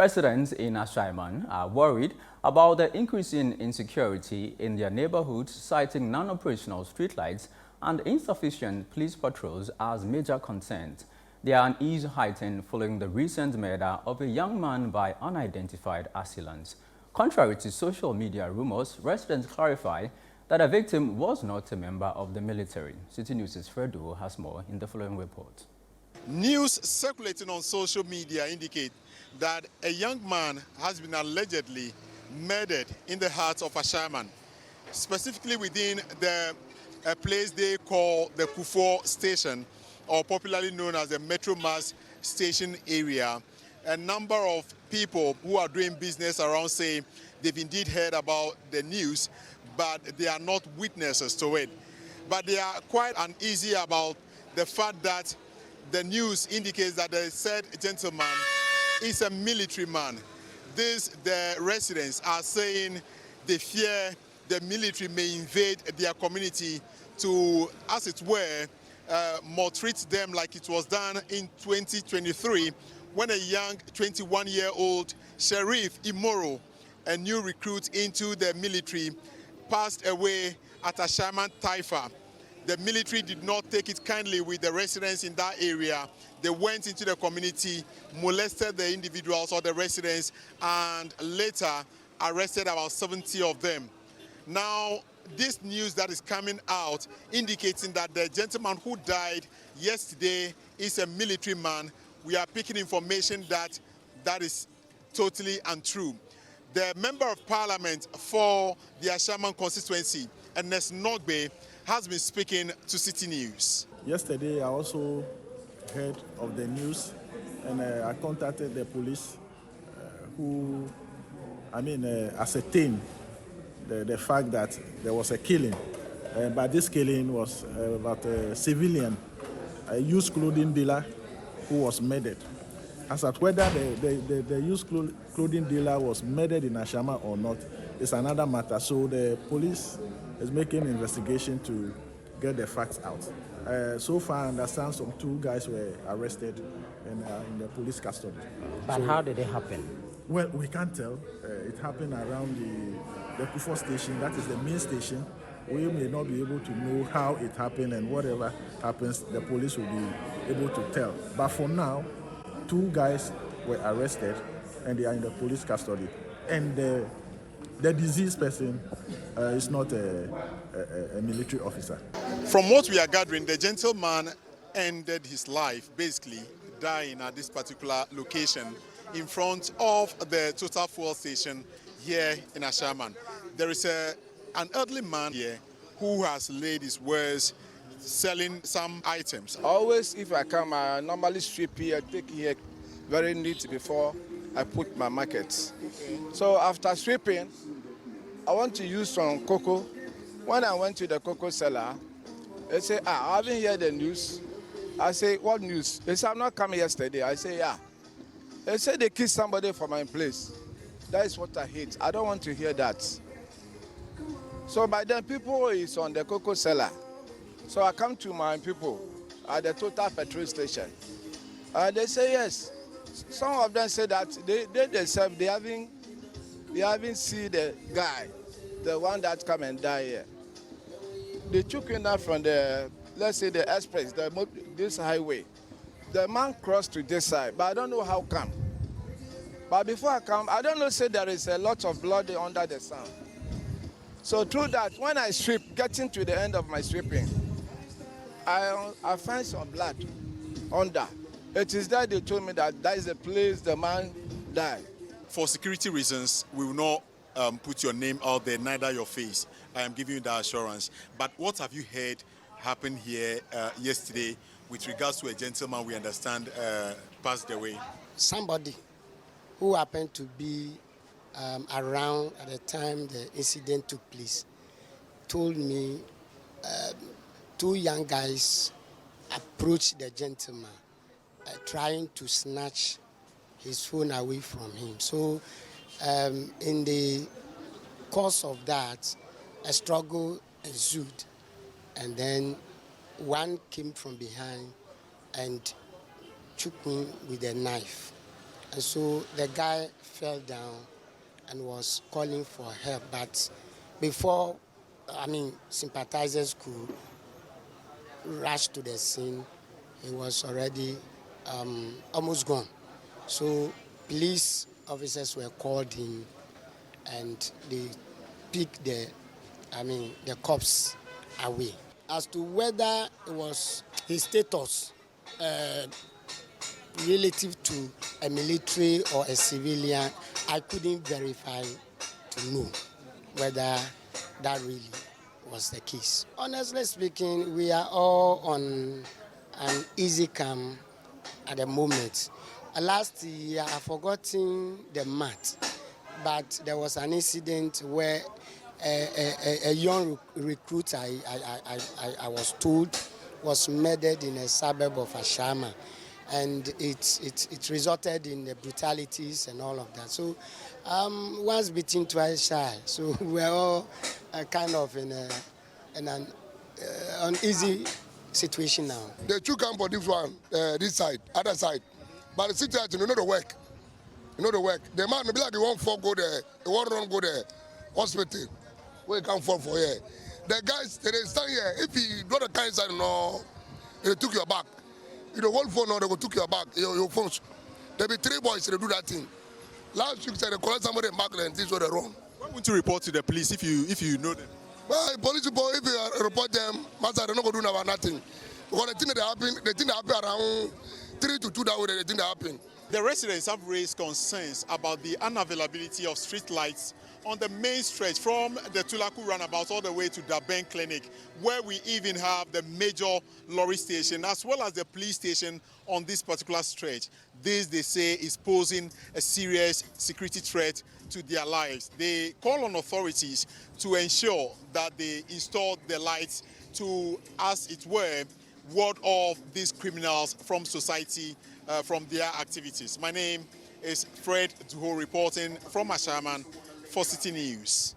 Residents in Ashaiman are worried about the increase in insecurity in their neighborhoods, citing non-operational streetlights and insufficient police patrols as major concerns. Their unease heightened following the recent murder of a young man by unidentified assailants. Contrary to social media rumors, residents clarify that the victim was not a member of the military. Citi News' Fredo has more in the following report. News circulating on social media indicate that a young man has been allegedly murdered in the heart of Ashaiman, specifically within a place they call the Kufo Station, or popularly known as the Metro Mass Station area. A number of people who are doing business around say they've indeed heard about the news, but they are not witnesses to it. But they are quite uneasy about the fact that the news indicates that the said gentleman is a military man. The residents are saying they fear the military may invade their community to, as it were, maltreat them like it was done in 2023 when a young 21-year-old Sheriff Imoro, a new recruit into the military, passed away at Ashaiman Taifa. The military did not take it kindly with the residents in that area. They went into the community, molested the individuals or the residents, and later arrested about 70 of them. Now, this news that is coming out indicating that the gentleman who died yesterday is a military man. We are picking information that is totally untrue. The Member of Parliament for the Ashaiman constituency, Ernest Nogbe, has been speaking to Citi News. Yesterday, I also heard of the news, and I contacted the police who, ascertained the fact that there was a killing. But this killing was about a civilian, a used clothing dealer who was murdered. As at whether the used clothing dealer was murdered in Ashaiman or not is another matter. So the police is making an investigation to get the facts out. So far, I understand some 2 guys were arrested and are in the police custody. But how did it happen? Well, we can't tell. It happened around the Kufo station. That is the main station. We may not be able to know how it happened, and whatever happens, the police will be able to tell. But for now, 2 guys were arrested and they are in the police custody. And the deceased person is not a military officer. From what we are gathering, the gentleman ended his life, basically dying at this particular location in front of the Total Fuel station here in Ashaiman. There is an elderly man here who has laid his wares selling some items. Always, if I come, I normally sweep here, take here very neat before I put my markets. So after sweeping, I want to use some cocoa. When I went to the cocoa seller, they say, I haven't heard the news. I say, what news? They say, I'm not coming yesterday. I say, yeah. They say they killed somebody from my place. That is what I hate. I don't want to hear that. So by then, people is on the cocoa seller. So I come to my people at the Total petrol station. They say yes. Some of them say that they themselves, they haven't seen the guy, the one that come and die here. They took him down from the, let's say the express, this highway. The man crossed to this side, but I don't know how come. But before I come, I don't know, say there is a lot of blood under the sun. So through that, when I sweep, getting to the end of my sweeping, I find some blood under. It is that they told me that is the place the man died. For security reasons, we will not put your name out there, neither your face. I am giving you that assurance. But what have you heard happened here yesterday with regards to a gentleman we understand passed away? Somebody who happened to be around at the time the incident took place told me 2 young guys approached the gentleman trying to snatch his phone away from him. So in the course of that, a struggle ensued, and then one came from behind and took me with a knife. And so the guy fell down and was calling for help. But before, sympathizers could rush to the scene, he was already almost gone. So police officers were called in and they picked the corpse away. As to whether it was his status relative to a military or a civilian, I couldn't verify to know whether that really was the case. Honestly speaking, we are all on an easy come at the moment. Last year, I've forgotten the month, but there was an incident where a young recruit, I was told, was murdered in a suburb of Ashaiman, and it resulted in the brutalities and all of that. So once bitten, twice shy. So we're all kind of in an uneasy situation now. They two come for this one, this side, other side. But the situation, you know the work. You know the work. The man may be like he won't fall go there, he won't run go there, hospital. Where he can't fall for here. The guys, they stand here. If you do the kind side, no, they took your back. You the whole phone, no, they go took your back, your phones. There be 3 boys, they do that thing. Last week, they collect somebody in back and this was the wrong. Why won't you report to the police if you know them? Well, police people, if you report them, master, they're not going to do nothing. Because the thing that happen around 3 to 2 that way, the thing that happen. The residents have raised concerns about the unavailability of street lights on the main stretch from the Tulaku roundabout all the way to the Ben Clinic, where we even have the major lorry station as well as the police station on this particular stretch. This, they say, is posing a serious security threat to their lives. They call on authorities to ensure that they install the lights to, as it were, ward off these criminals from society, from their activities. My name is Fred Duho reporting from Ashaiman for Citi News.